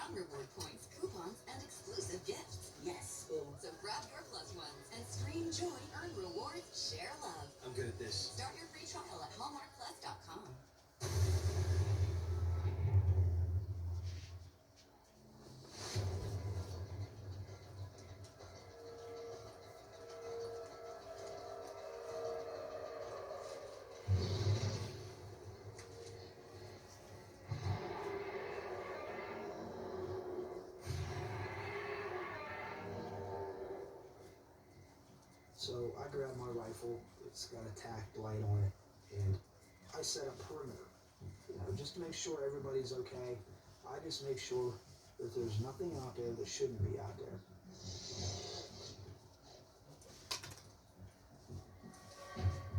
fun reward points, coupons, and exclusive gifts. Yes. So grab your plus ones and stream joy, earn rewards, share love. I'm good at this. Start your free trial at hallmarkplus.com. So I grab my rifle, it's got a tack light on it, and I set a perimeter, just to make sure everybody's okay. I just make sure that there's nothing out there that shouldn't be out there.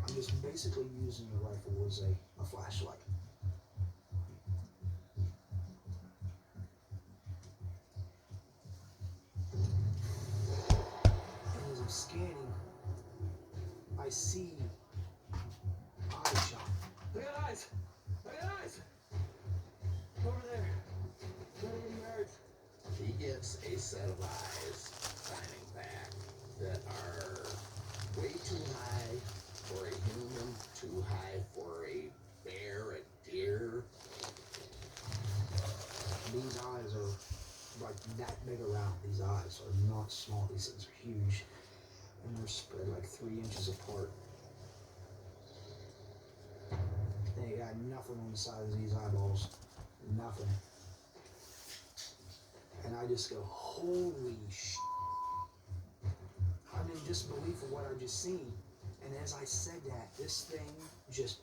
I'm just basically using the rifle as a flashlight. And as I'm scanning, I see eye shot. I got eyes! I got eyes! Over there. He gets a set of eyes signing back that are way too high for a human, too high for a bear, a deer. These eyes are like that big around. These eyes are not small. These things are huge. And they're spread like 3 inches apart. They got nothing on the side of these eyeballs. Nothing. And I just go, holy sh! I'm in disbelief of what I just seen. And as I said that, this thing just